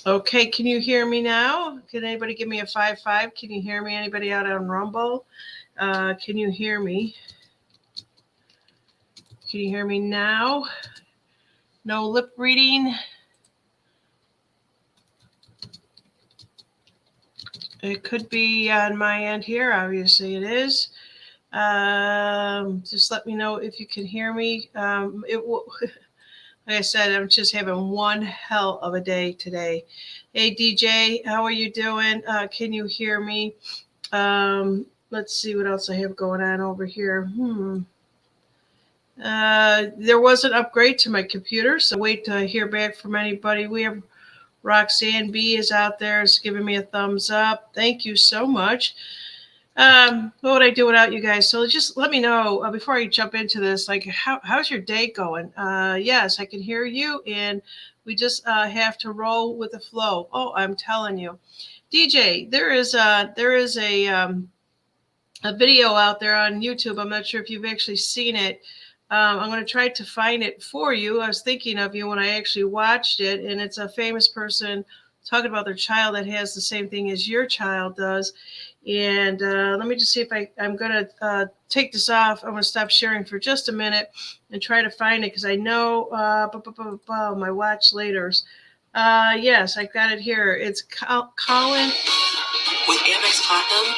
Okay, can you hear me now? Can anybody give me a 5-5? Can you hear me? Anybody out on Rumble? Can you hear me? Can you hear me now? No lip reading. It could be on my end here. Obviously, it is. Just let me know if you can hear me. Like I said, I'm just having one hell of a day today. Hey, DJ, how are you doing? Can you hear me? Let's see what else I have going on over here. There was an upgrade to my computer, so wait to hear back from anybody. We have Roxanne B is out there, is giving me a thumbs up. Thank you so much. What would I do without you guys? So just let me know before I jump into this. Like, how's your day going? Yes, I can hear you, and we just have to roll with the flow. Oh, I'm telling you, DJ, there is a video out there on YouTube. I'm not sure if you've actually seen it. I'm going to try to find it for you. I was thinking of you when I actually watched it, and it's a famous person talking about their child that has the same thing as your child does. And let me just see if I'm going to take this off. I'm going to stop sharing for just a minute and try to find it because I know my watch laters. Yes, I got it here. It's Colin. With Amex Platinum,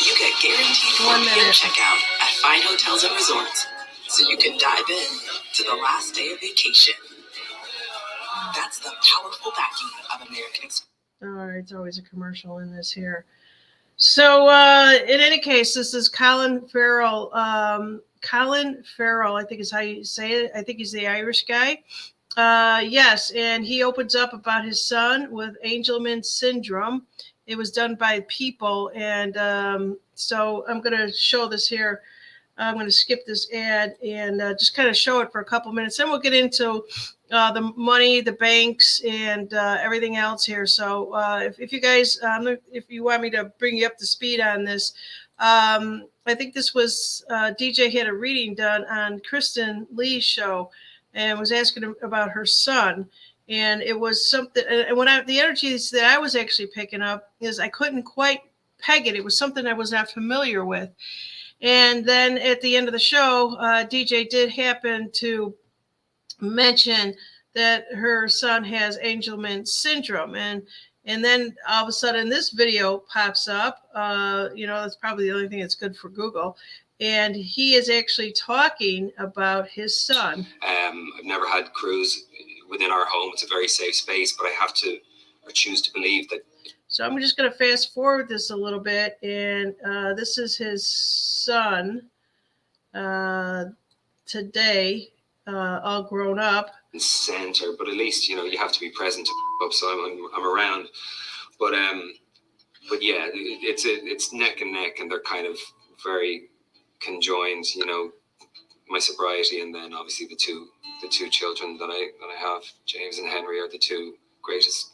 you get guaranteed 4 p.m. checkout at fine hotels and resorts, so you can dive in to the last day of vacation. That's the powerful backing of American Express. All right, it's always a commercial in this here. So, in any case, this is Colin Farrell. Colin Farrell, I think is how you say it. I think he's the Irish guy. Yes, and he opens up about his son with Angelman syndrome. It was done by People, and so I'm going to show this here. I'm going to skip this ad and just kind of show it for a couple minutes. Then we'll get into the money, the banks, and everything else here. So if you guys, if you want me to bring you up to speed on this, I think this was DJ had a reading done on Kristen Lee's show and was asking about her son. And it was something, and the energies that I was actually picking up is I couldn't quite peg it. It was something I was not familiar with. And then at the end of the show, DJ did happen to mention that her son has Angelman syndrome. And then all of a sudden this video pops up. That's probably the only thing that's good for Google. And he is actually talking about his son. I've never had crews within our home. It's a very safe space, but I choose to believe that. So I'm just going to fast forward this a little bit, and this is his son today, all grown up. Center, but at least you have to be present to up. So I'm around, but yeah, it's neck and neck, and they're kind of very conjoined. My sobriety, and then obviously the two children that I have, James and Henry, are the two greatest.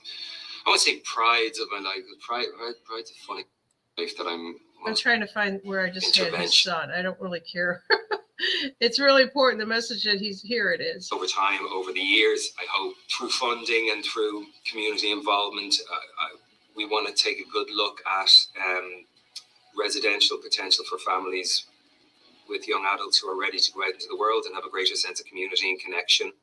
I won't say prides of my life. Pride's a funny life that I'm trying to find where I just had his son. I don't really care. It's really important. The message that he's here. It is. Over time, over the years, I hope through funding and through community involvement, we want to take a good look at residential potential for families with young adults who are ready to go out into the world and have a greater sense of community and connection.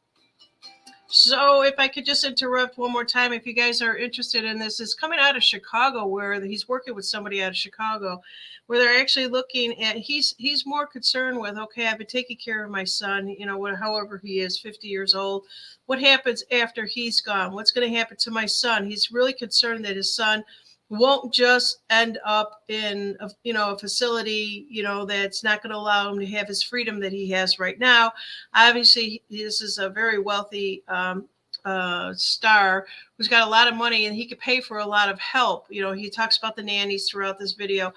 So if I could just interrupt one more time, if you guys are interested in this, it's coming out of Chicago, where he's working with somebody out of Chicago, where they're actually looking at, he's more concerned with, okay, I've been taking care of my son, however he is, 50 years old. What happens after he's gone? What's going to happen to my son? He's really concerned that his son won't just end up in a facility, that's not going to allow him to have his freedom that he has right now. Obviously, this is a very wealthy star who's got a lot of money, and he could pay for a lot of help. He talks about the nannies throughout this video,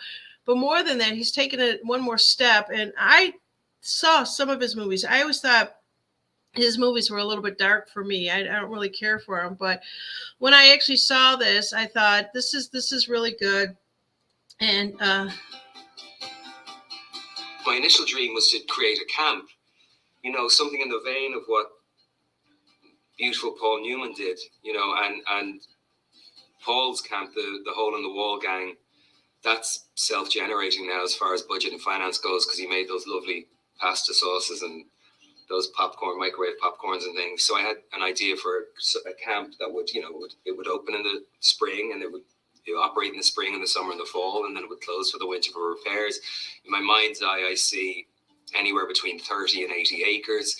but more than that, he's taken it one more step. And I saw some of his movies. I always thought his movies were a little bit dark for me. I don't really care for them, but when I actually saw this, I thought this is really good. And my initial dream was to create a camp, something in the vein of what beautiful Paul Newman did, you know, and Paul's camp, the Hole in the Wall gang, that's self-generating now as far as budget and finance goes, because he made those lovely pasta sauces and those popcorn, microwave popcorns and things. So I had an idea for a camp that would, you know, it would open in the spring, and it would operate in the spring and the summer and the fall, and then it would close for the winter for repairs. In my mind's eye, I see anywhere between 30 and 80 acres.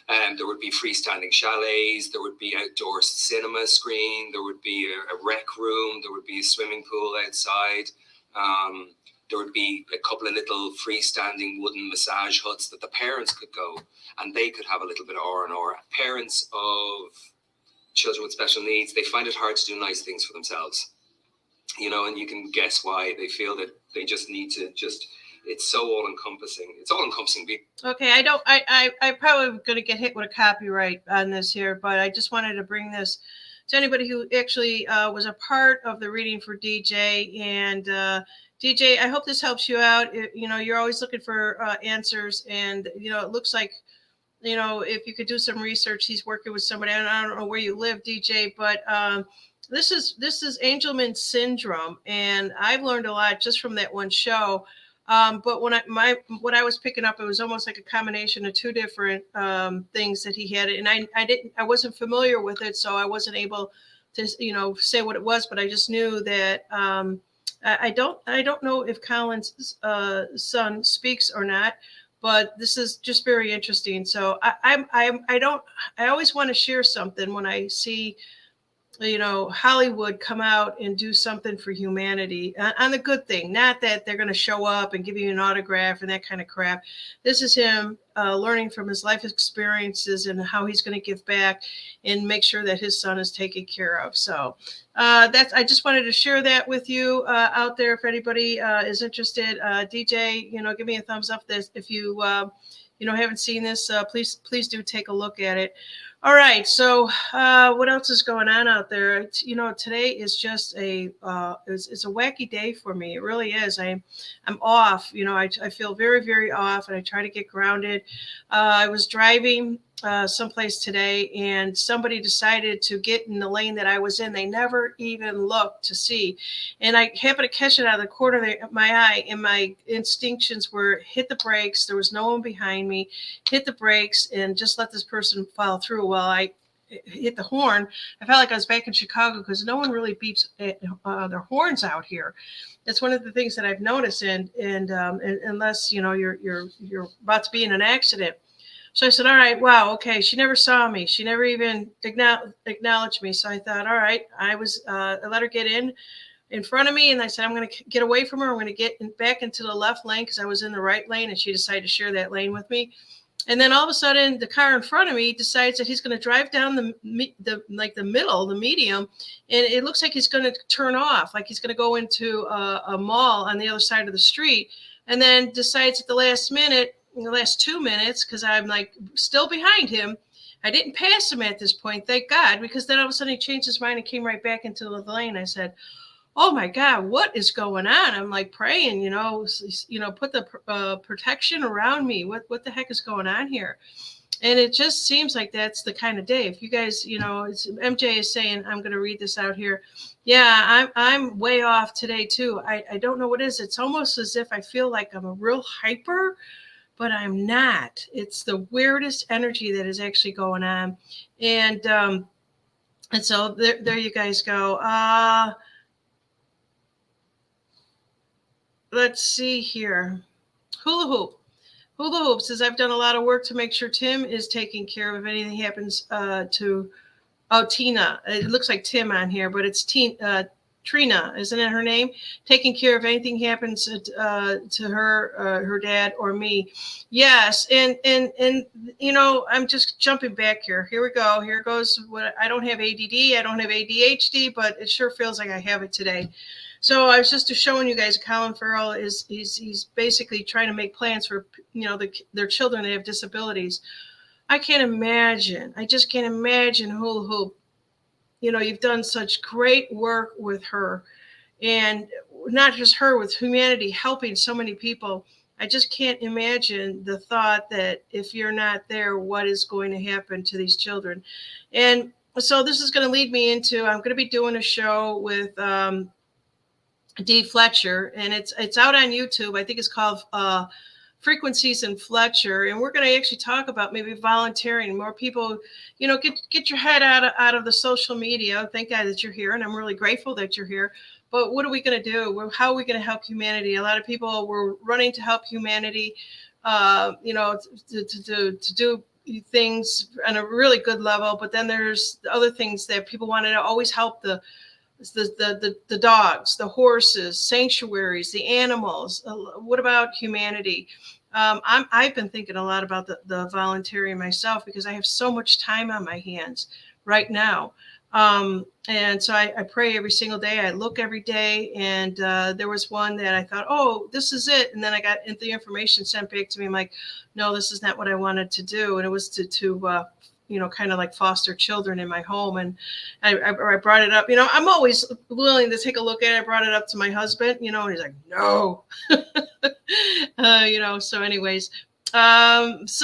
There would be freestanding chalets, there would be outdoor cinema screen, there would be a rec room, there would be a swimming pool outside. There would be a couple of little freestanding wooden massage huts that the parents could go, and they could have a little bit of R&R. Parents of children with special needs, they find it hard to do nice things for themselves, you know, and you can guess why. They feel that they just need to it's so all-encompassing. It's all-encompassing. Okay, I probably going to get hit with a copyright on this here, but I just wanted to bring this to anybody who actually was a part of the reading for DJ. And DJ, I hope this helps you out. You know, you're always looking for answers, and, you know, it looks like, you know, if you could do some research, he's working with somebody. I don't know where you live, DJ, but this is Angelman syndrome, and I've learned a lot just from that one show. But what I was picking up, it was almost like a combination of two different things that he had, and I wasn't familiar with it, so I wasn't able to, you know, say what it was, but I just knew that I don't know if Colin's son speaks or not, but this is just very interesting. So I always want to share something when I see, you know, Hollywood come out and do something for humanity on the good thing, not that they're going to show up and give you an autograph and that kind of crap. This is him learning from his life experiences and how he's going to give back and make sure that his son is taken care of. So I just wanted to share that with you out there. If anybody is interested, DJ, you know, give me a thumbs up if you haven't seen this. Please do take a look at it. All right. So what else is going on out there? You know, today is just it's a wacky day for me. It really is. I'm off. You know, I feel very, very off, and I try to get grounded. I was driving someplace today, and somebody decided to get in the lane that I was in. They never even looked to see, and I happened to catch it out of the corner of my eye, and my instinctions were hit the brakes. There was no one behind me. Hit the brakes and just let this person follow through while I hit the horn. I felt like I was back in Chicago because no one really beeps their horns out here. That's one of the things that I've noticed, and unless, you know, you're about to be in an accident. So I said, all right, wow, okay. She never saw me. She never even acknowledged me. So I thought, all right, I let her get in front of me, and I said, I'm going to get away from her. I'm going to get back into the left lane because I was in the right lane, and she decided to share that lane with me. And then all of a sudden, the car in front of me decides that he's going to drive down the middle, the medium, and it looks like he's going to turn off, like he's going to go into a mall on the other side of the street, and then decides at the last minute, in the last 2 minutes, because I'm like still behind him. I didn't pass him at this point, thank God, because then all of a sudden he changed his mind and came right back into the lane. I said, oh my God, what is going on? I'm like praying, put the protection around me. What the heck is going on here? And it just seems like that's the kind of day. If you guys, MJ is saying, I'm going to read this out here. Yeah, I'm way off today too. I don't know what it is. It's almost as if I feel like I'm a real hyper, but I'm not. It's the weirdest energy that is actually going on. And so there you guys go. Let's see here. Hula Hoop says, I've done a lot of work to make sure Tim is taken care of if anything happens to Tina. It looks like Tim on here, but it's Trina, isn't it her name? Taking care of anything happens to her dad or me. Yes, and I'm just jumping back here. Here we go. Here goes what I don't have ADD, I don't have ADHD, but it sure feels like I have it today. So I was just showing you guys, Colin Farrell he's basically trying to make plans for their children that have disabilities. I just can't imagine Hula Hoop. You've done such great work with her, and not just her, with humanity, helping so many people. I just can't imagine the thought that if you're not there, what is going to happen to these children. And so this is going to lead me into, I'm going to be doing a show with Dee Fletcher, and it's out on YouTube. I think it's called Frequencies in Fletcher, and we're going to actually talk about maybe volunteering. More people, get your head out of the social media. Thank God that you're here, and I'm really grateful that you're here. But what are we going to do? How are we going to help humanity? A lot of people were running to help humanity, to do things on a really good level. But then there's other things that people wanted to always help the dogs, the horses, sanctuaries, the animals. What about humanity? I've been thinking a lot about the volunteering myself because I have so much time on my hands right now. And so I pray every single day. I look every day. And there was one that I thought, oh, this is it. And then I got the information sent back to me. I'm like, no, this is not what I wanted to do. And it was to kind of like foster children in my home. And I brought it up. I'm always willing to take a look at it. I brought it up to my husband, and he's like, no. So anyways, that's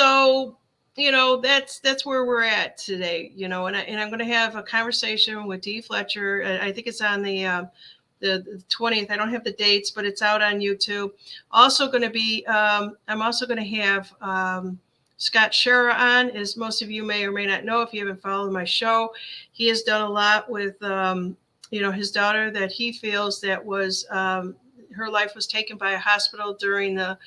where we're at today, and I'm going to have a conversation with Dee Fletcher. I think it's on the 20th. I don't have the dates, but it's out on YouTube. Also going to be, I'm also going to have Scott Shera on, as most of you may or may not know if you haven't followed my show. He has done a lot with, his daughter that he feels that was, her life was taken by a hospital during the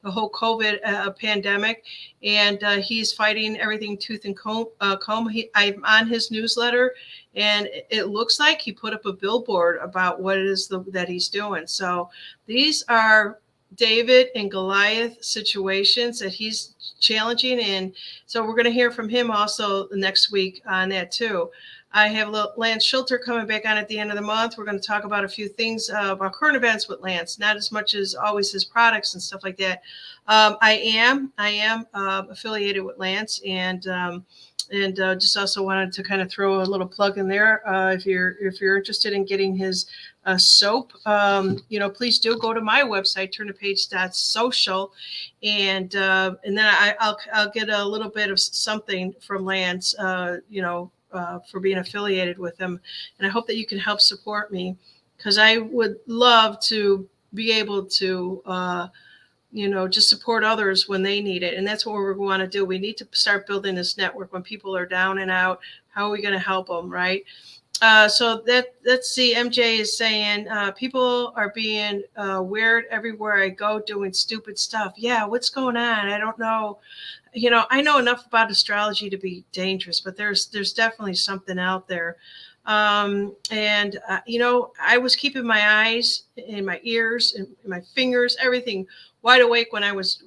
whole COVID pandemic. And he's fighting everything tooth and comb. I'm on his newsletter, and it looks like he put up a billboard about what it is that he's doing. So these are David and Goliath situations that he's challenging. And so we're going to hear from him also next week on that too. I have Lance Schulter coming back on at the end of the month. We're going to talk about a few things about current events with Lance, not as much as always his products and stuff like that. I am affiliated with Lance, and just also wanted to kind of throw a little plug in there. If you're interested in getting his soap, please do go to my website, turnthepage.social, and then I'll get a little bit of something from Lance, for being affiliated with him. And I hope that you can help support me, because I would love to be able to, just support others when they need it. And that's what we want to do. We need to start building this network when people are down and out. How are we going to help them, right? So let's see. MJ is saying people are being weird everywhere I go, doing stupid stuff. Yeah, what's going on? I don't know. I know enough about astrology to be dangerous, but there's definitely something out there. I was keeping my eyes and my ears and my fingers, everything wide awake when I was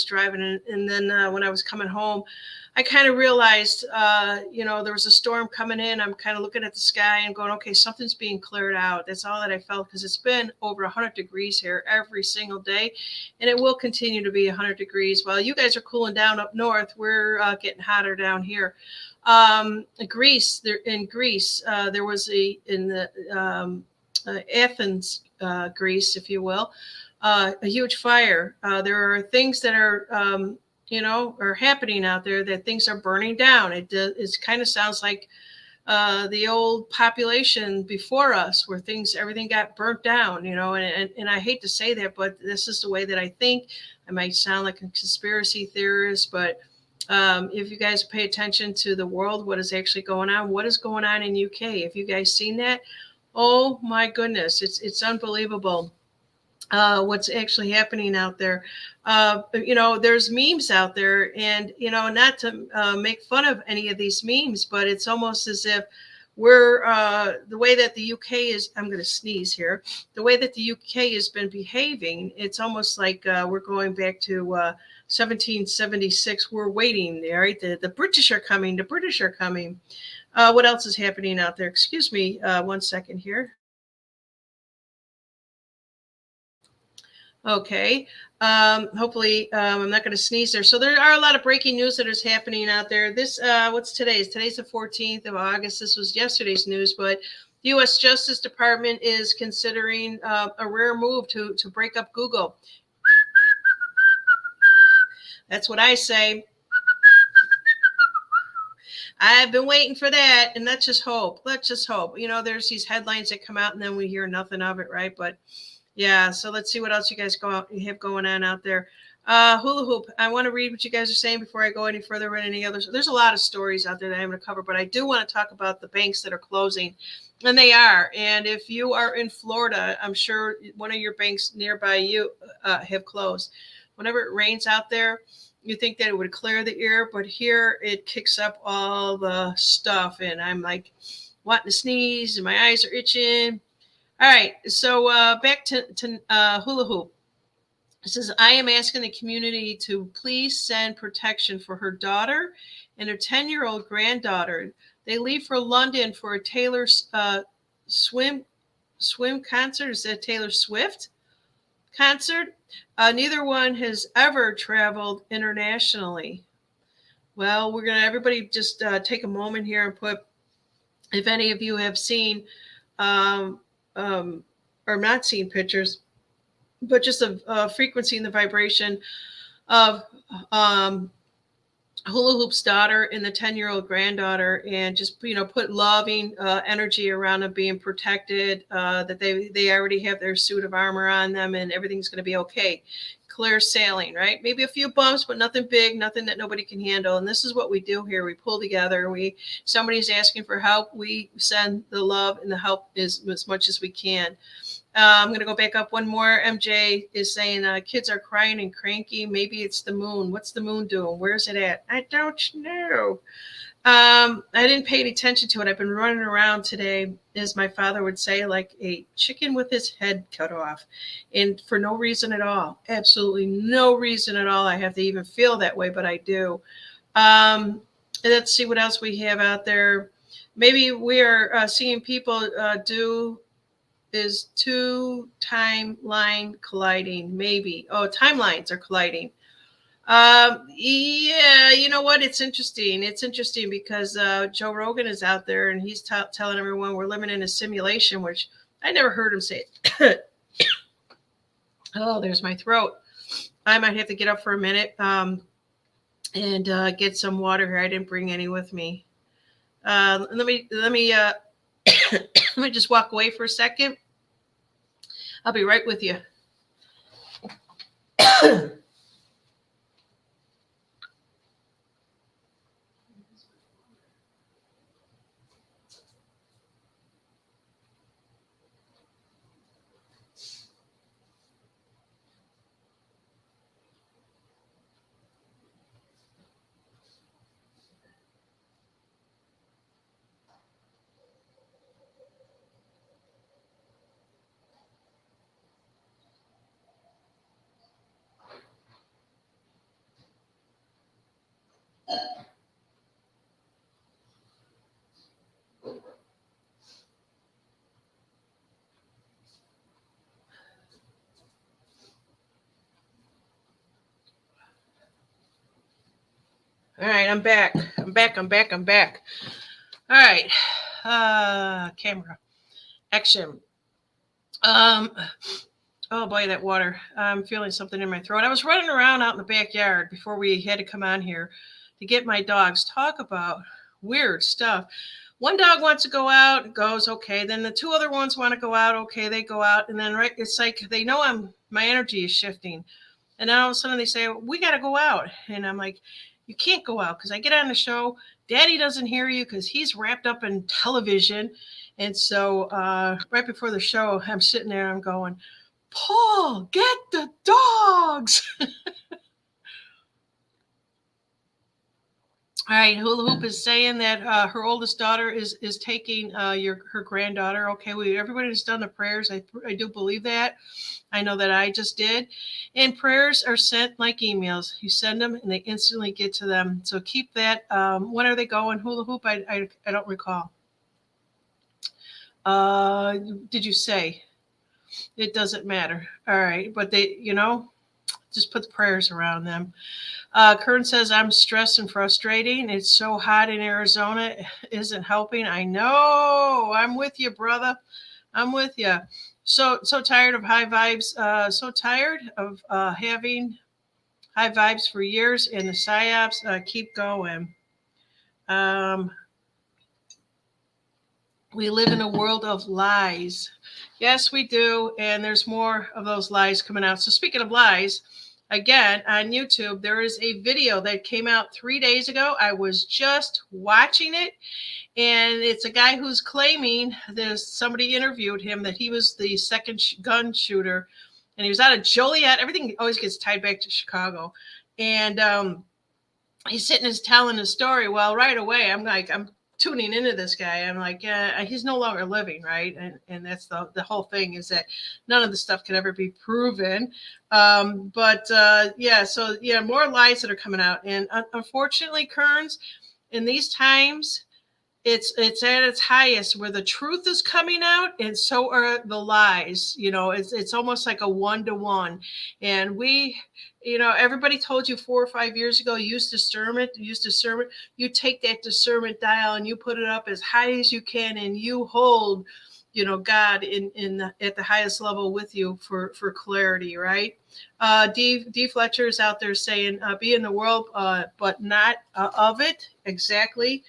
driving. And then when I was coming home, I kind of realized, there was a storm coming in. I'm kind of looking at the sky and going, okay, something's being cleared out. That's all that I felt, because it's been over 100 degrees here every single day, and it will continue to be 100 degrees. While you guys are cooling down up north, we're getting hotter down here. Greece, there was in Athens, Greece, if you will, a huge fire. There are things that are are happening out there, that things are burning down. It kind of sounds like the old population before us, where everything got burnt down, and I hate to say that, but this is the way that I think. I might sound like a conspiracy theorist, but if you guys pay attention to the world, what is actually going on, what is going on in UK? Have you guys seen that? Oh my goodness, it's unbelievable. What's actually happening out there. There's memes out there, and, not to make fun of any of these memes, but it's almost as if we're, the way that the UK is, I'm going to sneeze here, the way that the UK has been behaving, it's almost like we're going back to 1776. We're waiting there, right? The British are coming. What else is happening out there? Excuse me 1 second here. Okay. Hopefully, I'm not going to sneeze there. So there are a lot of breaking news that is happening out there. This, what's today's? Today's the 14th of August. This was yesterday's news, but the U.S. Justice Department is considering a rare move to break up Google. That's what I say. I've been waiting for that, and let's just hope. Let's just hope. You know, there's these headlines that come out, and then we hear nothing of it, right? But yeah, so let's see what else you guys you have going on out there. Hula hoop. I want to read what you guys are saying before I go any further with any others. There's a lot of stories out there that I'm going to cover, but I do want to talk about the banks that are closing, and they are. And if you are in Florida, I'm sure one of your banks nearby you have closed. Whenever it rains out there, you think that it would clear the air, but here it kicks up all the stuff, and I'm like wanting to sneeze, and my eyes are itching. All right, so back to hula hoop. It says, I am asking the community to please send protection for her daughter and her 10-year-old granddaughter. They leave for London for a Taylor swim concert. Is that Taylor Swift concert? Neither one has ever traveled internationally. Well, we're going to everybody just take a moment here and put, if any of you have seen or not seen pictures, but just a frequency and the vibration of hula hoop's daughter and the 10-year-old granddaughter, and just put loving energy around them being protected, that they already have their suit of armor on them and everything's going to be okay. Clear sailing, right? Maybe a few bumps, but nothing big, nothing that nobody can handle. And this is what we do here. We pull together. Somebody's asking for help, we send the love and the help as much as we can. I'm going to go back up one more. MJ is saying kids are crying and cranky. Maybe it's the moon. What's the moon doing? Where's it at? I don't know. I didn't pay any attention to it. I've been running around today, as my father would say, like a chicken with his head cut off, and for no reason at all. Absolutely no reason at all. I have to even feel that way, but I do. Let's see what else we have out there. Maybe we are seeing people do is two timeline colliding, maybe. Oh, timelines are colliding. Yeah, you know what? It's interesting. It's interesting because Joe Rogan is out there and he's telling everyone we're living in a simulation, which I never heard him say it. Oh, there's my throat. I might have to get up for a minute and get some water here. I didn't bring any with me. Let me let me just walk away for a second. I'll be right with you. All right, I'm back. All right. Camera. Action. Oh boy, that water. I'm feeling something in my throat. I was running around out in the backyard before we had to come on here to get my dogs. Talk about weird stuff. One dog wants to go out, it goes okay. Then the two other ones want to go out, okay, they go out. And then it's like they know my energy is shifting. And then all of a sudden they say, we got to go out. And I'm like, you can't go out because I get on the show. Daddy doesn't hear you because he's wrapped up in television. And so right before the show, I'm sitting there and I'm going, Paul, get the dogs. All right, Hula Hoop is saying that her oldest daughter is taking her granddaughter. Okay, everybody has done the prayers. I do believe that. I know that I just did. And prayers are sent like emails. You send them and they instantly get to them. So keep that. When are they going? Hula Hoop? I don't recall. Did you say? It doesn't matter. All right, but they, just put the prayers around them. Kern says, I'm stressed and frustrating. It's so hot in Arizona. It isn't helping. I know. I'm with you, brother. I'm with you. So tired of high vibes. So tired of having high vibes for years, and the psyops keep going. We live in a world of lies. Yes, we do. And there's more of those lies coming out. So speaking of lies, again, on YouTube, there is a video that came out 3 days ago. I was just watching it. And it's a guy who's claiming, there's somebody interviewed him, that he was the second gun shooter. And he was out of Joliet. Everything always gets tied back to Chicago. And he's sitting and telling his story. Well, right away, I'm tuning into this guy. I'm like, yeah, he's no longer living, right? And that's the whole thing, is that none of the stuff can ever be proven. More lies that are coming out. And unfortunately, Kearns, in these times, it's at its highest, where the truth is coming out and so are the lies. It's almost like a 1-to-1. And everybody told you 4 or 5 years ago, use discernment. You take that discernment dial and you put it up as high as you can, and you hold, God at the highest level with you for clarity, right? D. Fletcher is out there saying, be in the world, but not of it. Exactly.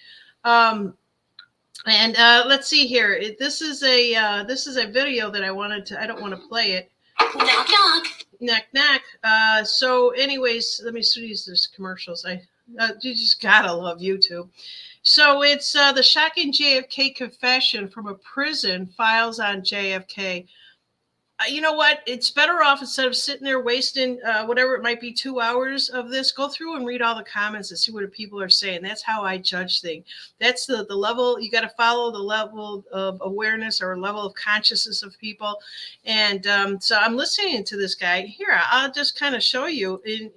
Let's see here. This is a video that I don't want to play it. Knock, knock. Knock, knock. So anyways, let me use this commercials. You just gotta love YouTube. So it's the shocking JFK confession from a prison files on JFK. You know what? It's better off, instead of sitting there wasting whatever it might be, 2 hours of this, go through and read all the comments and see what people are saying. That's how I judge things. That's the level. You got to follow the level of awareness or level of consciousness of people. And so I'm listening to this guy here. I'll just kind of show you. And,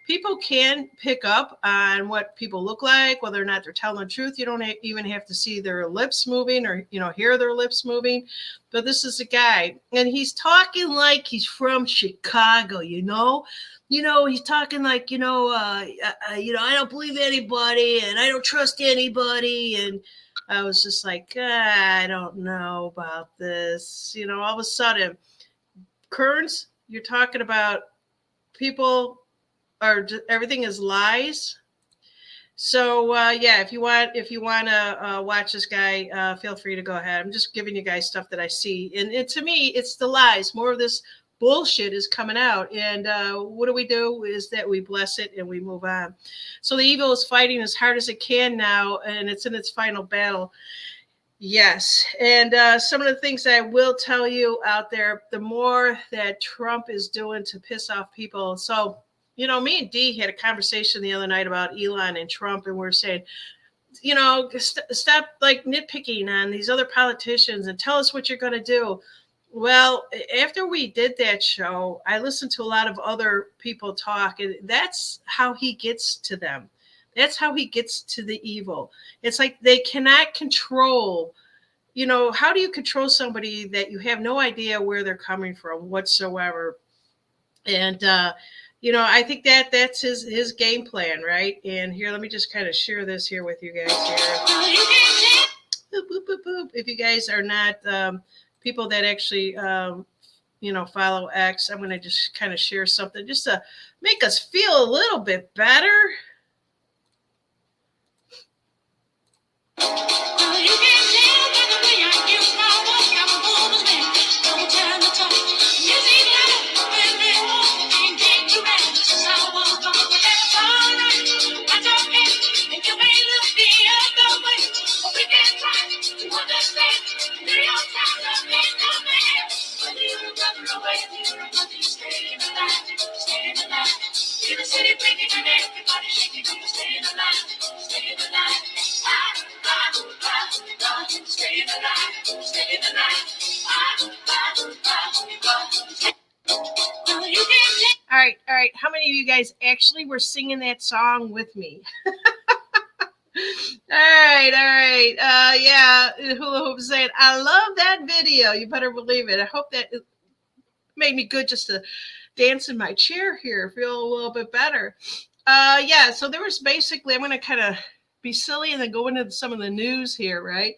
people can pick up on what people look like, whether or not they're telling the truth. You don't even have to see their lips moving or, hear their lips moving. But this is a guy, and he's talking like he's from Chicago, he's talking like, I don't believe anybody and I don't trust anybody. And I was just like, I don't know about this. All of a sudden, Kearns, you're talking about people, or everything is lies. So if you want to watch this guy, feel free to go ahead. I'm just giving you guys stuff that I see, and to me, it's the lies. More of this bullshit is coming out, and what do is that we bless it and we move on. So the evil is fighting as hard as it can now, and it's in its final battle. Yes, and some of the things that I will tell you out there, the more that Trump is doing to piss off people. So, me and Dee had a conversation the other night about Elon and Trump, and we're saying, stop like nitpicking on these other politicians and tell us what you're going to do. Well, after we did that show, I listened to a lot of other people talk, and that's how he gets to them. That's how he gets to the evil. It's like they cannot control, how do you control somebody that you have no idea where they're coming from whatsoever? And, I think that's his game plan, right? And here, let me just kind of share this here with you guys here. Boop, boop, boop, boop. If you guys are not people that actually, follow X, I'm going to just kind of share something just to make us feel a little bit better. All right. How many of you guys actually were singing that song with me? All right. Hula Hoop saying, I love that video. You better believe it. I hope that it made me good just to dance in my chair here, feel a little bit better. So there was basically, I'm going to kind of be silly and then go into some of the news here, right?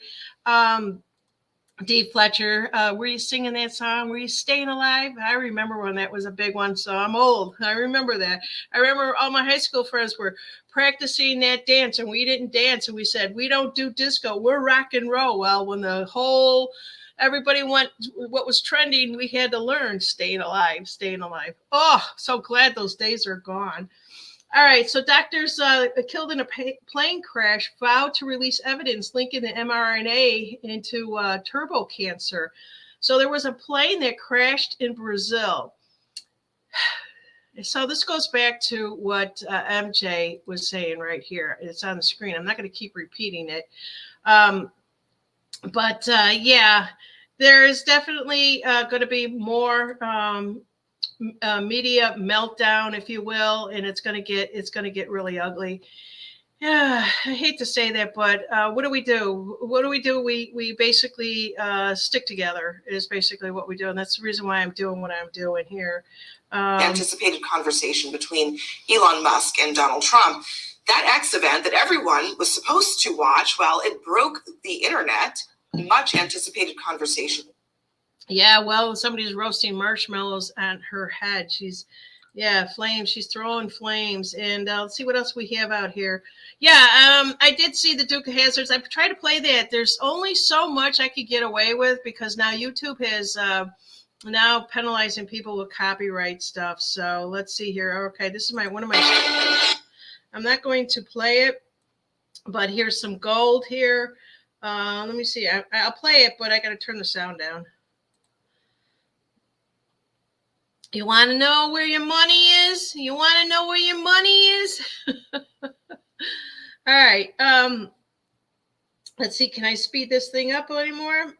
Dee Fletcher, were you singing that song? Were you staying alive? I remember when that was a big one, so I'm old. I remember that. I remember all my high school friends were practicing that dance, and we didn't dance, and we said, we don't do disco, we're rock and roll. Well, when everybody went, what was trending, we had to learn staying alive, staying alive. Oh, so glad those days are gone. All right, so doctors killed in a plane crash vowed to release evidence linking the mRNA into turbo cancer. So there was a plane that crashed in Brazil. So this goes back to what MJ was saying right here. It's on the screen. I'm not going to keep repeating it. But yeah, there is definitely going to be more media meltdown, if you will, and it's going to get really ugly. Yeah, I hate to say that, but what do we do? We basically stick together is basically what we do, and that's the reason why I'm doing what I'm doing here. Anticipated conversation between Elon Musk and Donald Trump. That X event that everyone was supposed to watch, well, it broke the internet. Much anticipated conversation. Yeah, well, somebody's roasting marshmallows on her head. Flames. She's throwing flames. And let's see what else we have out here. Yeah, I did see the Duke of Hazzards. I've tried to play that. There's only so much I could get away with because now YouTube has now penalizing people with copyright stuff. So let's see here. Okay, this is one of my. I'm not going to play it, but here's some gold here. Let me see. I'll play it, but I got to turn the sound down. You want to know where your money is? You want to know where your money is? All right. Let's see. Can I speed this thing up anymore?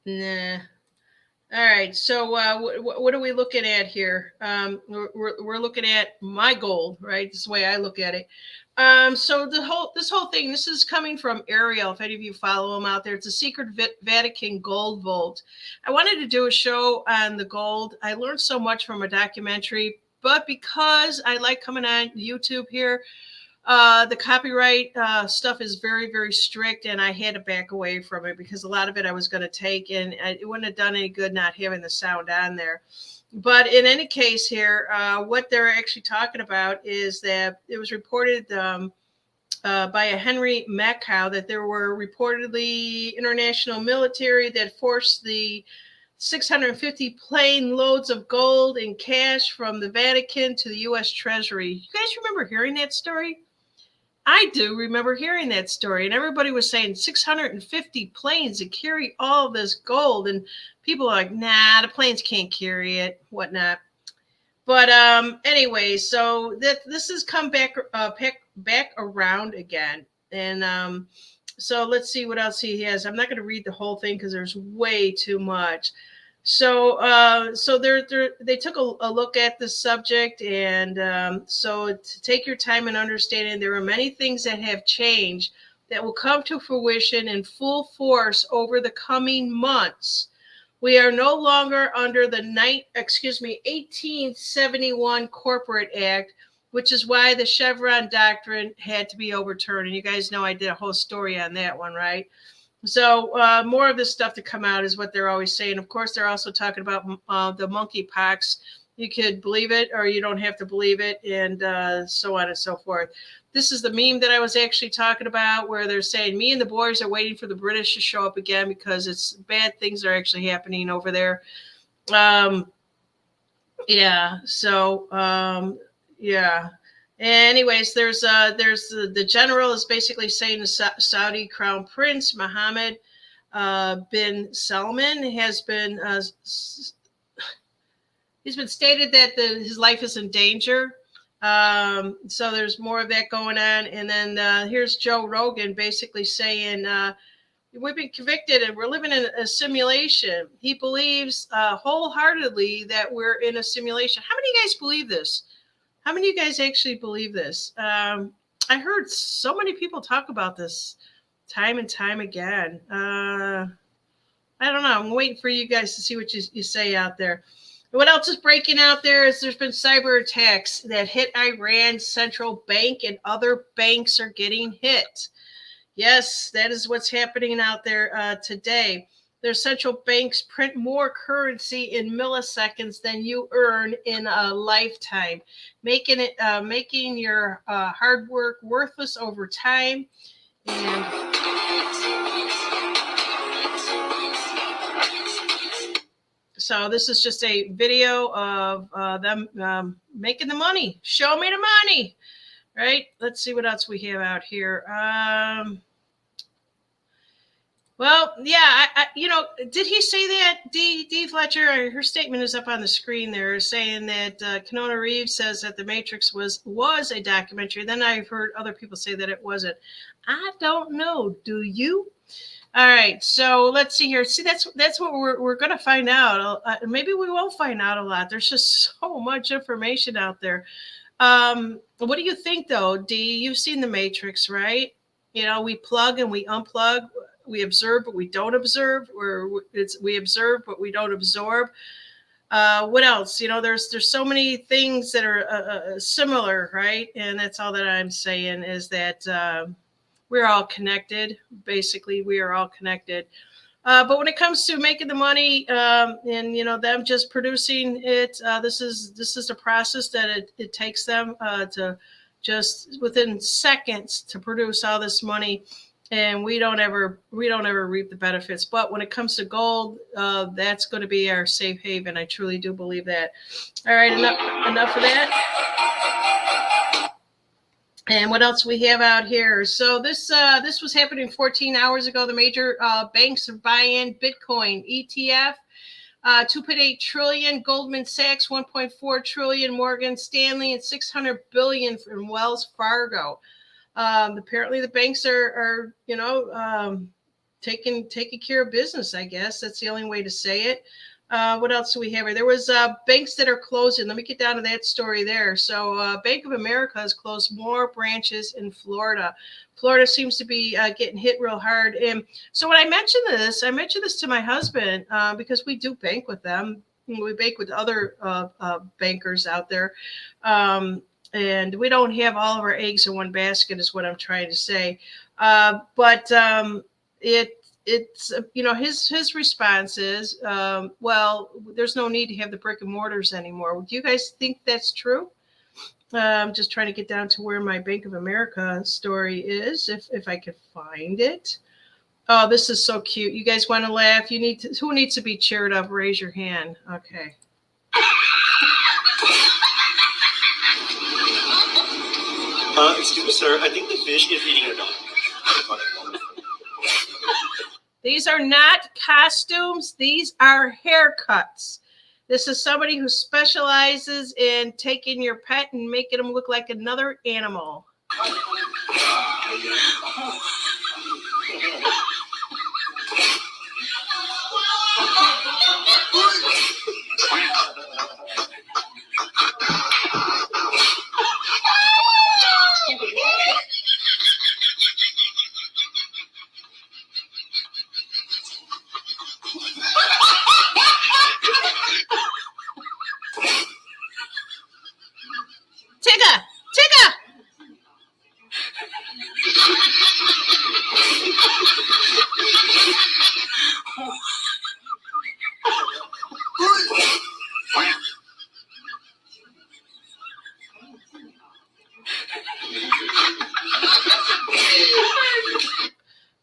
Nah. All right. So what are we looking at here? We're looking at my gold, right? This is the way I look at it. So this whole thing, this is coming from Ariel. If any of you follow him out there, it's a secret Vatican gold vault. I wanted to do a show on the gold. I learned so much from a documentary, but because I like coming on YouTube here, the copyright stuff is very, very strict, and I had to back away from it because a lot of it I was going to take, and it wouldn't have done any good not having the sound on there. But in any case here, what they're actually talking about is that it was reported by a Henry Mackhow that there were reportedly international military that forced the 650 plane loads of gold and cash from the Vatican to the U.S. Treasury. You guys remember hearing that story? I do remember hearing that story, and everybody was saying 650 planes that carry all this gold, and people are like, nah, the planes can't carry it, whatnot. But anyway, so this has come back around again, and so let's see what else he has. I'm not going to read the whole thing because there's way too much. So they took a look at the subject, and so to take your time and understanding, there are many things that have changed that will come to fruition in full force over the coming months. We are no longer under the 1871 Corporate Act, which is why the Chevron doctrine had to be overturned. And you guys know I did a whole story on that one, right? So more of this stuff to come out is what they're always saying. Of course, they're also talking about the monkeypox. You could believe it or you don't have to believe it, and so on and so forth. This is the meme that I was actually talking about where they're saying me and the boys are waiting for the British to show up again because it's bad things are actually happening over there. Yeah. So, yeah. Anyways, there's the general is basically saying the Saudi Crown Prince Mohammed bin Salman has been he's been stated that his life is in danger. So there's more of that going on, and then here's Joe Rogan basically saying we've been convicted and we're living in a simulation. He believes wholeheartedly that we're in a simulation. How many of you guys believe this? How many of you guys actually believe this? I heard so many people talk about this time and time again. I don't know. I'm waiting for you guys to see what you say out there. What else is breaking out there is there's been cyber attacks that hit Iran's central bank, and other banks are getting hit. Yes, that is what's happening out there today. Their central banks print more currency in milliseconds than you earn in a lifetime, making your hard work worthless over time. And so this is just a video of them making the money. Show me the money, right? Let's see what else we have out here. Well, yeah, did he say that? Dee Fletcher, her statement is up on the screen there, saying that Keanu Reeves says that The Matrix was a documentary. Then I've heard other people say that it wasn't. I don't know. Do you? All right, so let's see here. See, that's what we're going to find out. Maybe we won't find out a lot. There's just so much information out there. What do you think, though, Dee? You've seen The Matrix, right? We plug and we unplug. We observe, but we don't observe. We observe, but we don't absorb. What else? There's so many things that are similar, right? And that's all that I'm saying is that we're all connected. Basically, we are all connected. But when it comes to making the money and them just producing it, this is the process that it takes them to just within seconds to produce all this money. And we don't ever reap the benefits. But when it comes to gold, that's going to be our safe haven. I truly do believe that. All right, enough of that. And what else we have out here? So this was happening 14 hours ago. The major banks are buying Bitcoin ETF. 2.8 trillion, Goldman Sachs 1.4 trillion, Morgan Stanley, and 600 billion from Wells Fargo. Apparently the banks are taking care of business, I guess. That's the only way to say it. What else do we have here? There was banks that are closing. Let me get down to that story there. So Bank of America has closed more branches in Florida. Florida seems to be getting hit real hard. And so when I mentioned this to my husband because we do bank with them. We bank with other bankers out there. And we don't have all of our eggs in one basket is what I'm trying to say. But it's his response is, well, there's no need to have the brick and mortars anymore. Do you guys think that's true? I'm just trying to get down to where my Bank of America story is, if I could find it. Oh, this is so cute. You guys want to laugh? Who needs to be cheered up? Raise your hand. Okay. Excuse me, sir. I think the fish is eating your dog. These are not costumes. These are haircuts. This is somebody who specializes in taking your pet and making them look like another animal. Tigger!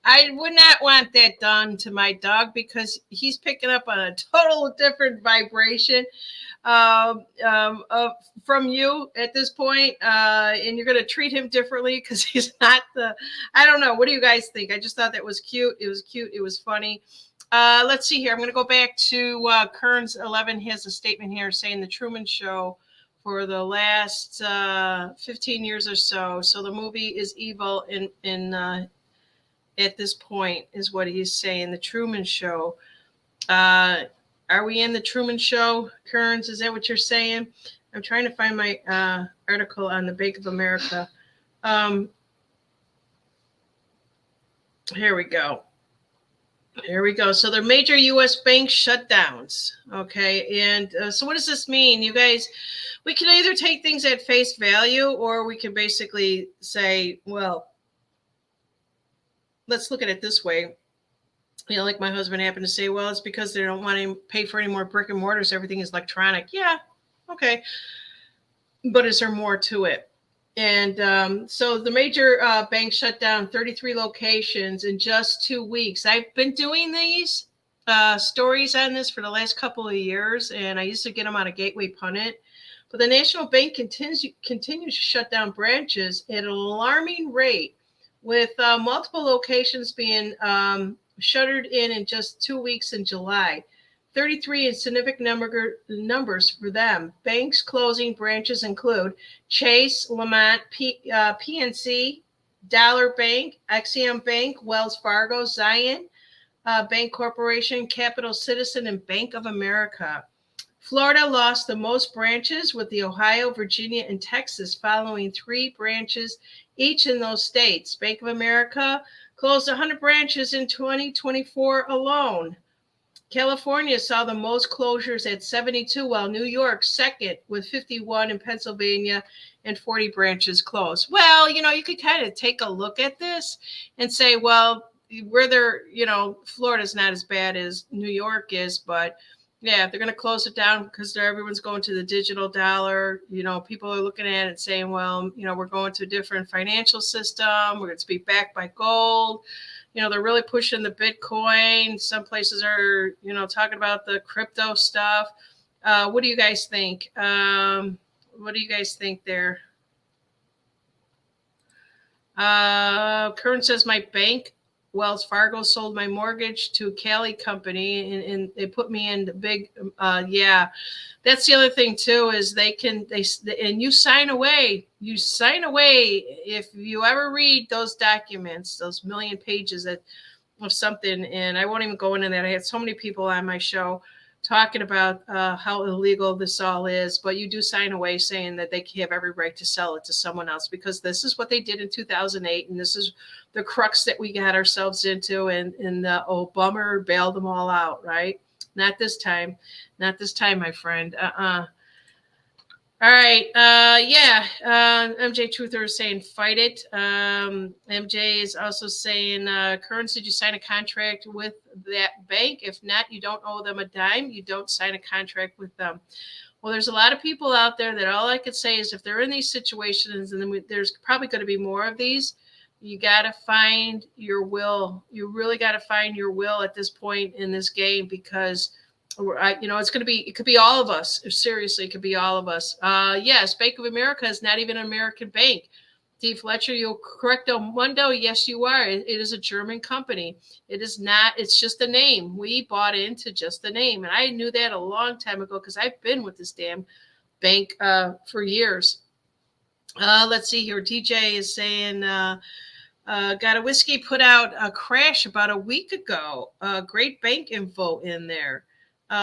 I would not want that done to my dog because he's picking up on a total different vibration from you at this point, and you're going to treat him differently because he's not I don't know. What do you guys think? I just thought that was cute. It was cute. It was funny. Let's see here. I'm going to go back to Kearns 11 has a statement here saying the Truman Show for the last 15 years or so. So the movie is evil in at this point is what he's saying. The Truman Show. Are we in the Truman Show, Kearns? Is that what you're saying? I'm trying to find my article on the Bank of America. Here we go. There we go. So they're major U.S. bank shutdowns. Okay. And so what does this mean? You guys, we can either take things at face value or we can basically say, well, let's look at it this way. You know, like my husband happened to say, well, it's because they don't want to pay for any more brick and mortars. Everything is electronic. Yeah. Okay. But is there more to it? And so the major banks shut down 33 locations in just 2 weeks. I've been doing these stories on this for the last couple of years, and I used to get them on a Gateway Pundit. But the National Bank continues to shut down branches at an alarming rate, with multiple locations being shuttered in just 2 weeks in July. 33 in significant numbers for them. Banks closing branches include Chase, Lamont, PNC, Dollar Bank, Axiom Bank, Wells Fargo, Zion Bank Corporation, Capital Citizen, and Bank of America. Florida lost the most branches, with the Ohio, Virginia, and Texas following 3 branches each in those states. Bank of America closed 100 branches in 2024 alone. California saw the most closures at 72, while New York second with 51, in Pennsylvania, and 40 branches closed. Well, you know, you could kind of take a look at this and say, well, where they're, you know, Florida's not as bad as New York is, but yeah, they're going to close it down because everyone's going to the digital dollar. You know, people are looking at it saying, well, you know, we're going to a different financial system. We're going to be backed by gold. You know, they're really pushing the Bitcoin. Some places are, you know, talking about the crypto stuff. What do you guys think? What do you guys think there? Kern says my bank, Wells Fargo, sold my mortgage to Cali Company, and they put me in the big, yeah. That's the other thing too, is they and you sign away. You sign away if you ever read those documents, those million pages of something. And I won't even go into that. I had so many people on my show talking about how illegal this all is, but you do sign away saying that they have every right to sell it to someone else, because this is what they did in 2008, and this is the crux that we got ourselves into, and oh, bummer, bailed them all out, right? Not this time. Not this time, my friend. All right. Yeah. MJ Truther is saying fight it. MJ is also saying, Kearns, did you sign a contract with that bank? If not, you don't owe them a dime. You don't sign a contract with them. Well, there's a lot of people out there that all I could say is if they're in these situations, and then there's probably going to be more of these, you got to find your will. You really got to find your will at this point in this game, because you know, it could be all of us. Seriously, it could be all of us. Yes, Bank of America is not even an American bank. D. Fletcher, you'll correct Mundo. Yes, you are. It is a German company. It is not. It's just a name. We bought into just the name. And I knew that a long time ago, because I've been with this damn bank for years. Let's see here. DJ is saying, got a whiskey put out a crash about a week ago. Great bank info in there.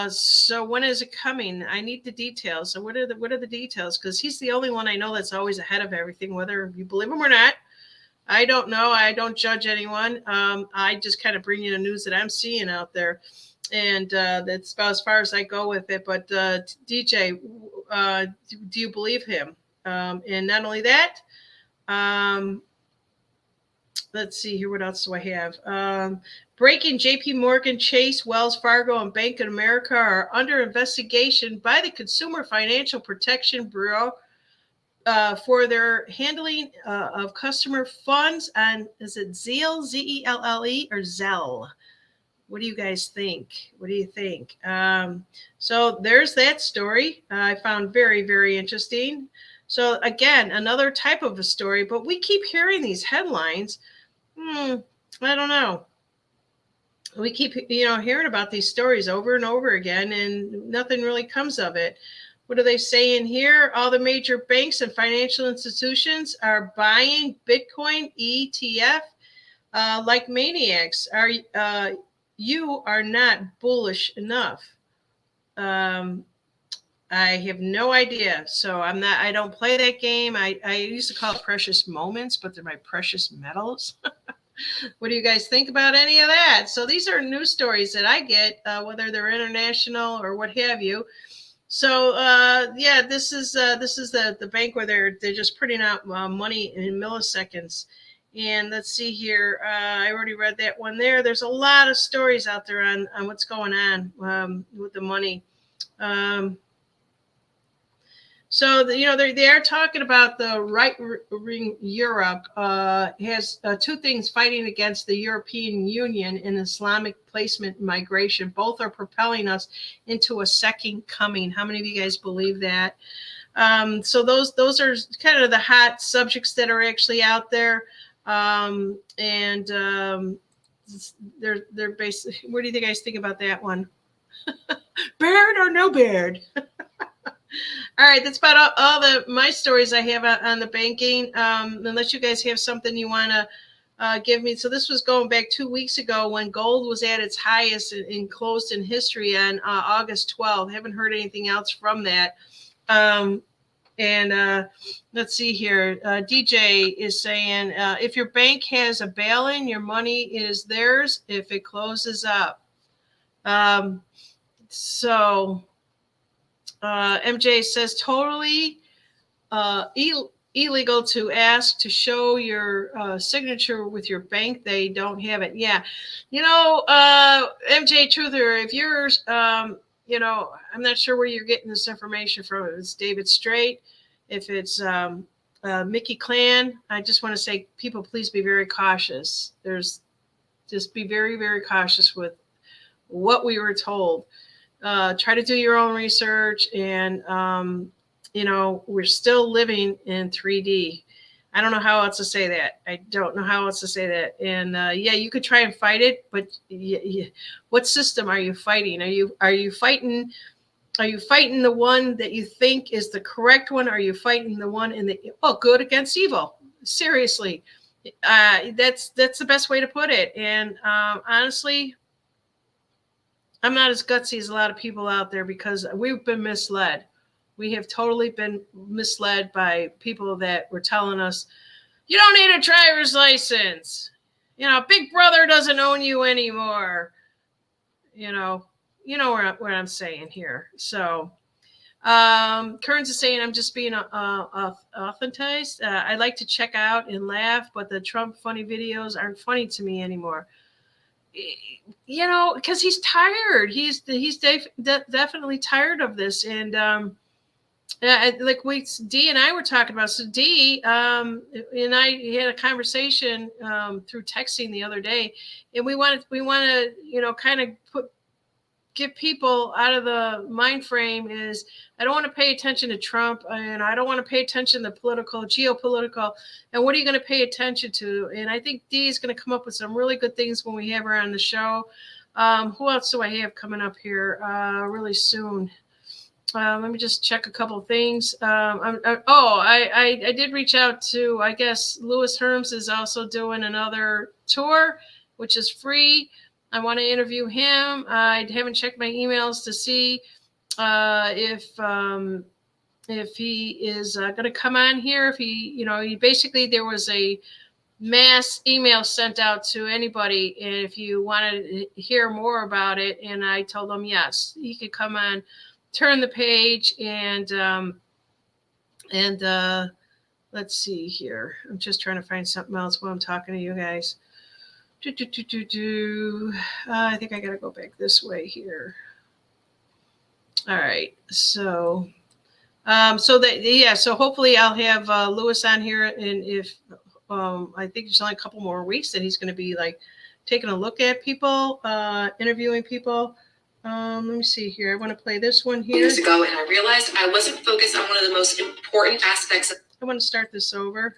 So when is it coming? I need the details. So what are the details? Because he's the only one I know that's always ahead of everything, whether you believe him or not. I don't know. I don't judge anyone. I just kind of bring you the news that I'm seeing out there, and that's about as far as I go with it. But DJ, do you believe him? And not only that, let's see here. What else do I have? Breaking: JP Morgan, Chase, Wells Fargo, and Bank of America are under investigation by the Consumer Financial Protection Bureau for their handling of customer funds on, is it Zelle, Z-E-L-L-E, or Zelle? What do you guys think? What do you think? So there's that story I found very, very interesting. So again, another type of a story, but we keep hearing these headlines. I don't know. We keep, hearing about these stories over and over again, and nothing really comes of it. What are they saying here? All the major banks and financial institutions are buying Bitcoin ETF like maniacs. You are not bullish enough. I have no idea. So I don't play that game. I used to call it precious moments, but they're my precious metals. What do you guys think about any of that? So these are news stories that I get, whether they're international or what have you. So yeah, this is the bank where they're just printing out money in milliseconds. And let's see here. I already read that one there. There's a lot of stories out there on what's going on with the money. So they are talking about the right wing Europe has two things fighting against the European Union and Islamic placement migration. Both are propelling us into a second coming. How many of you guys believe that? So those are kind of the hot subjects that are actually out there, and they're basically. What do you guys think about that one? Baird or no Baird? All right, that's about all my stories I have on the banking. Unless you guys have something you want to give me. So this was going back 2 weeks ago when gold was at its highest and closed in history on August 12th. Haven't heard anything else from that. And let's see here. DJ is saying, if your bank has a bail-in, your money is theirs if it closes up. MJ says totally illegal to ask to show your signature with your bank. They don't have it. Yeah. MJ Truther, if you're, I'm not sure where you're getting this information from. If it's David Straight, if it's Mickey Clan, I just want to say, people, please be very cautious. Just be very, very cautious with what we were told. Try to do your own research, and we're still living in 3D. I don't know how else to say that. And yeah, you could try and fight it, but what system are you fighting? Are you fighting the one that you think is the correct one? Are you fighting the one good against evil? Seriously, that's the best way to put it. And honestly, I'm not as gutsy as a lot of people out there because we've been misled. We have totally been misled by people that were telling us, you don't need a driver's license. Big Brother doesn't own you anymore. You know what I'm saying here. So Kearns is saying, I'm just being authenticized. I like to check out and laugh, but the Trump funny videos aren't funny to me anymore. Because he's tired. He's definitely tired of this. And Dee and I were talking about. So Dee and I had a conversation through texting the other day, and we want to kind of get people out of the mind frame. Is I don't want to pay attention to Trump, and I don't want to pay attention to geopolitical, and what are you going to pay attention to? And I think Dee is going to come up with some really good things when we have her on the show. Who else do I have coming up here really soon? Let me just check a couple of things. I did reach out to, I guess, Louis Herms is also doing another tour, which is free. I want to interview him. I haven't checked my emails to see if he is going to come on here. If he basically, there was a mass email sent out to anybody, and if you wanted to hear more about it, and I told him yes, he could come on, turn the page, and let's see here. I'm just trying to find something else while I'm talking to you guys. I think I got to go back this way here. All right. So hopefully I'll have Louis on here, and if I think there's only a couple more weeks that he's going to be like taking a look at people, interviewing people. Let me see here. I want to play this one here. Years ago, and I realized I wasn't focused on one of the most important aspects of. I want to start this over.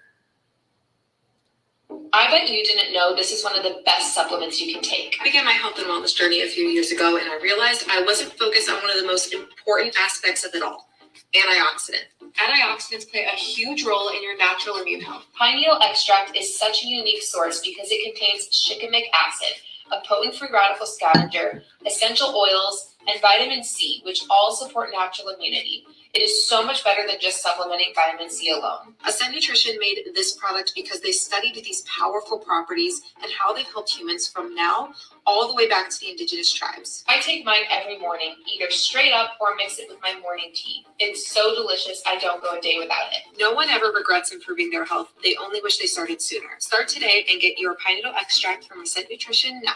I bet you didn't know this is one of the best supplements you can take. I began my health and wellness journey a few years ago, and I realized I wasn't focused on one of the most important aspects of it all, antioxidant. Antioxidants play a huge role in your natural immune health. Pineal extract is such a unique source because it contains shikimic acid, a potent free radical scavenger, essential oils, and vitamin C, which all support natural immunity. It is so much better than just supplementing vitamin C alone. Ascend Nutrition made this product because they studied these powerful properties and how they've helped humans from now all the way back to the indigenous tribes. I take mine every morning, either straight up or mix it with my morning tea. It's so delicious, I don't go a day without it. No one ever regrets improving their health. They only wish they started sooner. Start today and get your pine needle extract from Ascend Nutrition now.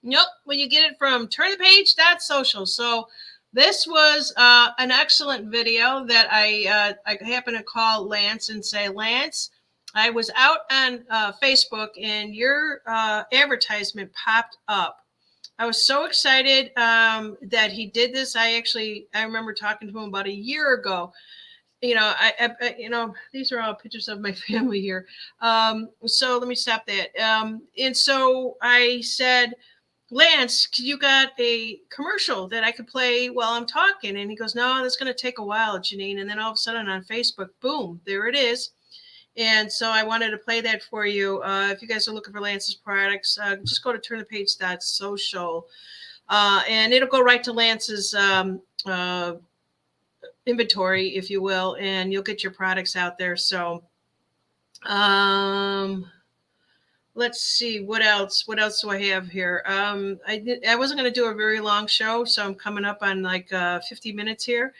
Nope. Well, you get it from turnthepage.social. So this was an excellent video that I happened to call Lance and say, Lance, I was out on Facebook and your advertisement popped up. I was so excited that he did this. I remember talking to him about a year ago. You know, these are all pictures of my family here. So let me stop that. And so I said, Lance, you got a commercial that I could play while I'm talking? And he goes, no, that's going to take a while, Janine. And then all of a sudden on Facebook, boom, there it is. And so I wanted to play that for you. If you guys are looking for Lance's products, just go to turnthepage.social. And it'll go right to Lance's inventory, if you will, and you'll get your products out there. So let's see what else do I have here. I wasn't going to do a very long show, so I'm coming up on like 50 minutes here.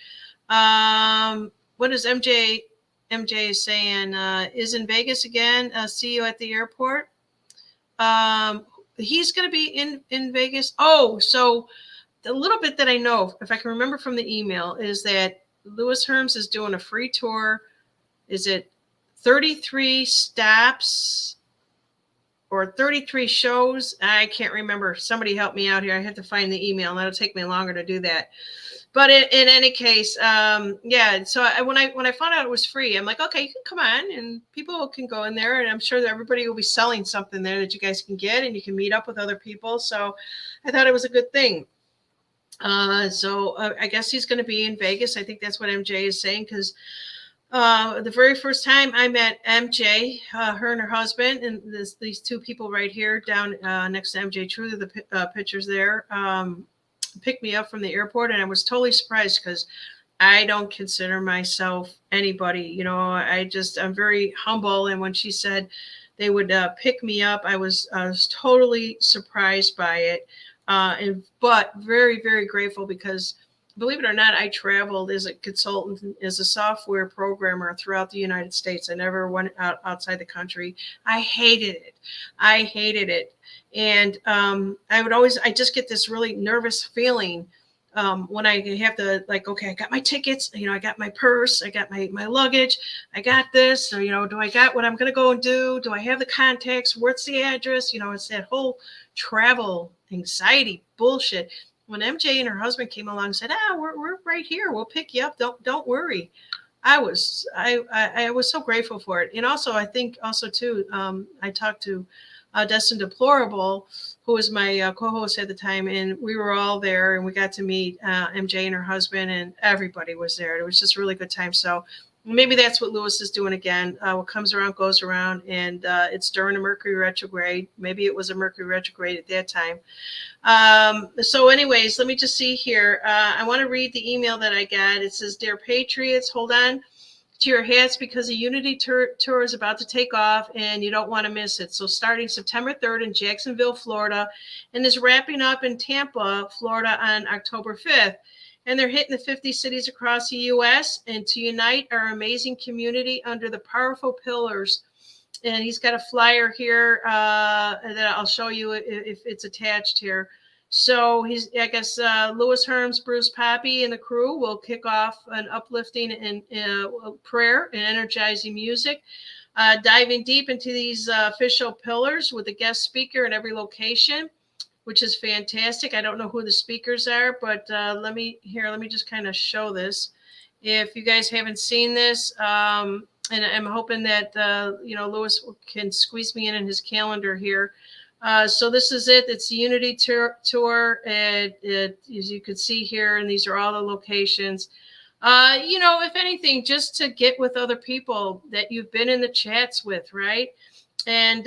What is MJ is saying? Is in Vegas again. See you at the airport. He's going to be in Vegas. Oh, so the little bit that I know, if I can remember from the email, is that Louis Herms is doing a free tour. Is it 33 stops or 33 shows? I can't remember. Somebody help me out here. I have to find the email, and that'll take me longer to do that. But in any case, yeah. So when I found out it was free, I'm like, okay, you can come on, and people can go in there, and I'm sure that everybody will be selling something there that you guys can get, and you can meet up with other people. So I thought it was a good thing. So I guess he's going to be in Vegas. I think that's what MJ is saying, because the very first time I met MJ, her and her husband, and these two people right here down next to MJ True, the pictures there, picked me up from the airport, and I was totally surprised because I don't consider myself anybody. You know, I'm very humble. And when she said they would pick me up, I was totally surprised by it. But very, very grateful because, believe it or not, I traveled as a consultant, as a software programmer throughout the United States. I never went outside the country. I hated it. And I just get this really nervous feeling when I have to, like, okay, I got my tickets, I got my purse, I got my luggage, I got this, or, do I got what I'm going to go and do? Do I have the contacts? What's the address? It's that whole travel anxiety bullshit. When MJ and her husband came along and said, we're right here, we'll pick you up, don't worry. I was so grateful for it. And also, I think also too, I talked to Destin Deplorable, who was my co-host at the time, and we were all there, and we got to meet MJ and her husband, and everybody was there. It was just a really good time. So maybe that's what Louis is doing again. What comes around goes around, and it's during a Mercury retrograde. Maybe it was a Mercury retrograde at that time. So anyways, let me just see here. I want to read the email that I got. It says, Dear Patriots, hold on to your hats because the Unity Tour is about to take off and you don't want to miss it. So starting September 3rd in Jacksonville, Florida, and is wrapping up in Tampa, Florida on October 5th. And they're hitting the 50 cities across the U.S. and to unite our amazing community under the powerful pillars. And he's got a flyer here that I'll show you if it's attached here. So I guess Louis Herms, Bruce Poppy, and the crew will kick off an uplifting and prayer and energizing music, diving deep into these official pillars with a guest speaker in every location, which is fantastic. I don't know who the speakers are, but let me just kind of show this. If you guys haven't seen this, and I'm hoping that Louis can squeeze me in his calendar here. So this is it. It's the Unity Tour. And as you can see here, and these are all the locations. If anything, just to get with other people that you've been in the chats with, right? And,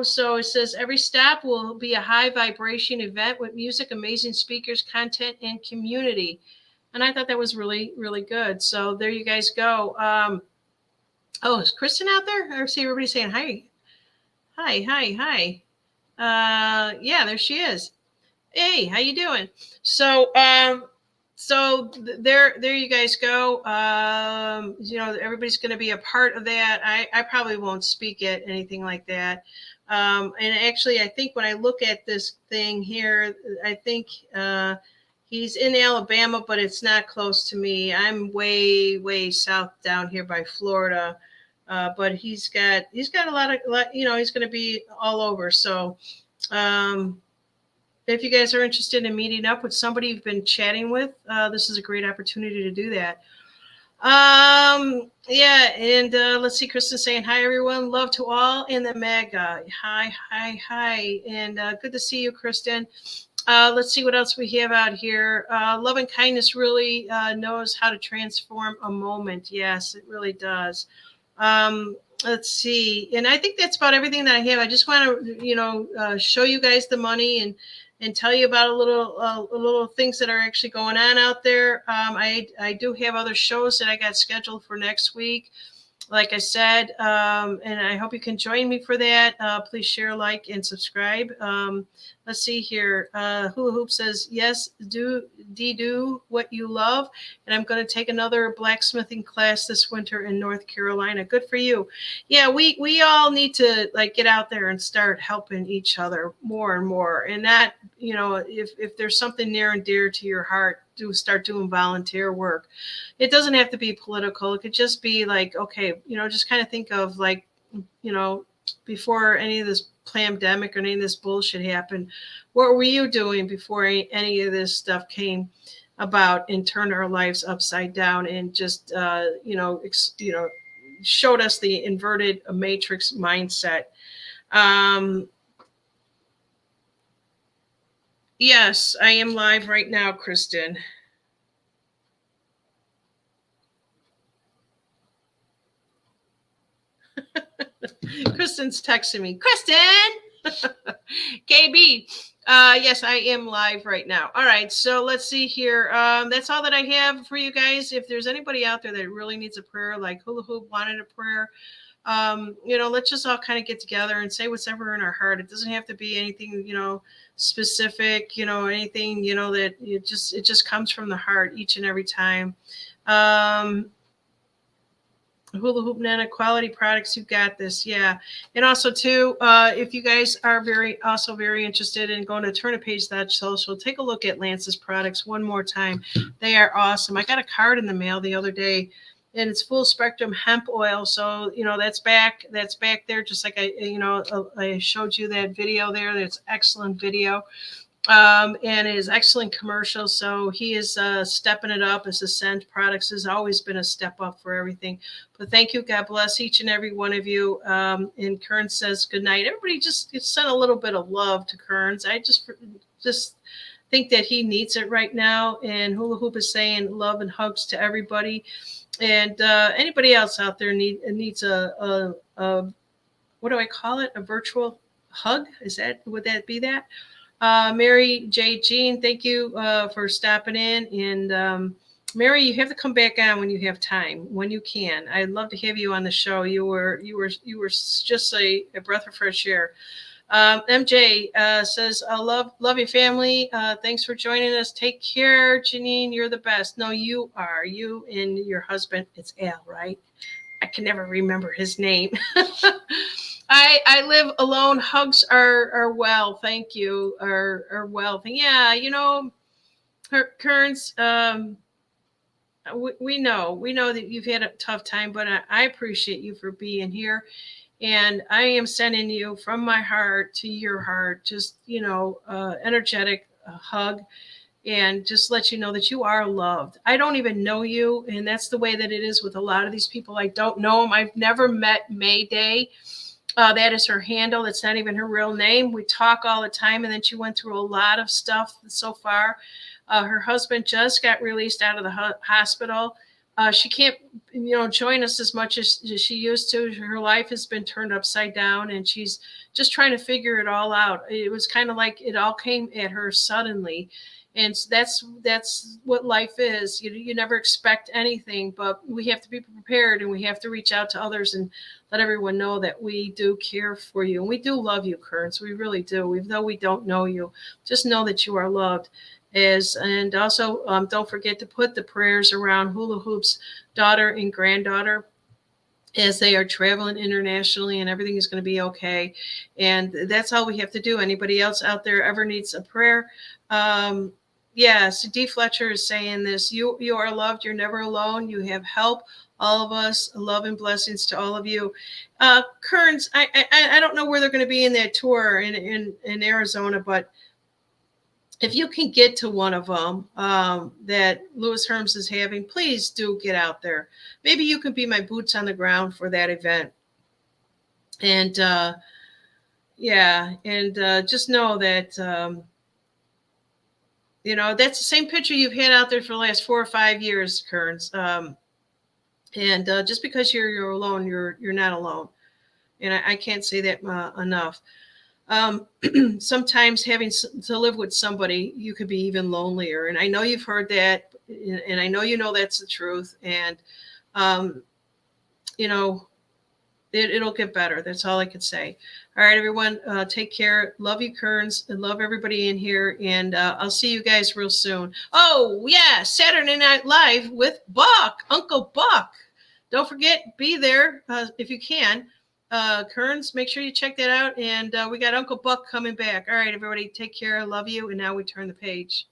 so it says every stop will be a high vibration event with music, amazing speakers, content, and community. And I thought that was really, really good. So there you guys go. Is Kristen out there? I see everybody saying hi. Hi, hi, hi. Yeah, there she is. Hey, how you doing? So, there you guys go. Everybody's going to be a part of that. I probably won't speak at anything like that. And actually, I think when I look at this thing here, I think he's in Alabama, but it's not close to me. I'm way, way south down here by Florida. But he's got a lot, he's going to be all over. So, if you guys are interested in meeting up with somebody you've been chatting with, this is a great opportunity to do that. Yeah, and let's see, Kristen saying, hi, everyone. Love to all in the mega. Hi, hi, hi. And good to see you, Kristen. Let's see what else we have out here. Love and kindness really knows how to transform a moment. Yes, it really does. Let's see. And I think that's about everything that I have. I just want to, show you guys the money and tell you about a little things that are actually going on out there. I do have other shows that I got scheduled for next week, like I said, and I hope you can join me for that. Please share, like, and subscribe. Let's see here. Hula Hoop says, yes, do what you love. And I'm going to take another blacksmithing class this winter in North Carolina. Good for you. Yeah, we all need to get out there and start helping each other more and more. And that, if there's something near and dear to your heart, start doing volunteer work. It doesn't have to be political. It could just be okay, just kind of think of before any of this pandemic or any of this bullshit happened, what were you doing before any of this stuff came about and turned our lives upside down and just showed us the inverted matrix mindset. Yes, I am live right now, Kristen. Kristen's texting me. Kristen! KB. Yes, I am live right now. All right, so let's see here. That's all that I have for you guys. If there's anybody out there that really needs a prayer, like Hula Hoop wanted a prayer, let's just all kind of get together and say what's ever in our heart. It doesn't have to be anything, specific, anything, that it just comes from the heart each and every time. Hula Hoop Nana quality products, you've got this. Yeah. And also too, if you guys are very interested in going to turnapage.social, take a look at Lance's products one more time. They are awesome. I got a card in the mail the other day, and it's full spectrum hemp oil. So, that's back there. Just like I showed you that video there. That's excellent video. And it is excellent commercial. So he is stepping it up. As Ascent Products has always been a step up for everything. But thank you. God bless each and every one of you. And Kern says good night. Everybody just sent a little bit of love to Kearns. I just think that he needs it right now. And Hula Hoop is saying love and hugs to everybody. And anybody else out there needs a what do I call it? A virtual hug? Would that be that? Mary J. Jean, thank you for stopping in. And Mary, you have to come back on when you have time, when you can. I'd love to have you on the show. You were just a breath of fresh air. MJ says, I love your family. Thanks for joining us. Take care, Janine. You're the best. No, you are. You and your husband. It's Al, right? I can never remember his name. I live alone. Hugs are well. Thank you. Are well. Yeah, Kearns, we know that you've had a tough time, but I appreciate you for being here. And I am sending you from my heart to your heart, just, energetic hug, and just let you know that you are loved. I don't even know you. And that's the way that it is with a lot of these people. I don't know them. I've never met Mayday. That is her handle. It's not even her real name. We talk all the time. And then she went through a lot of stuff so far. Her husband just got released out of the hospital. She can't, join us as much as she used to. Her life has been turned upside down, and she's just trying to figure it all out. It was kind of like it all came at her suddenly. And that's what life is. You never expect anything, but we have to be prepared, and we have to reach out to others and let everyone know that we do care for you. And we do love you, Kearns. We really do. Even though we don't know you, just know that you are loved. And also don't forget to put the prayers around Hula Hoop's daughter and granddaughter as they are traveling internationally, and everything is going to be okay. And that's all we have to do. Anybody else out there ever needs a prayer? Yes, D. Fletcher is saying this. You are loved. You're never alone. You have help. All of us, love and blessings to all of you. Kearns, I don't know where they're going to be in that tour in Arizona, but if you can get to one of them that Lewis Herms is having, please do get out there. Maybe you can be my boots on the ground for that event. And just know that, that's the same picture you've had out there for the last 4 or 5 years, Kearns. Just because you're alone, you're not alone. And I can't say that enough. Sometimes having to live with somebody, you could be even lonelier. And I know you've heard that, and I know that's the truth. And, it'll get better. That's all I could say. All right, everyone, take care. Love you, Kearns, and love everybody in here. And I'll see you guys real soon. Oh, yeah, Saturday Night Live with Buck, Uncle Buck. Don't forget, be there if you can. Kearns, make sure you check that out. And we got Uncle Buck coming back. All right, everybody, take care. I love you. And now we turn the page.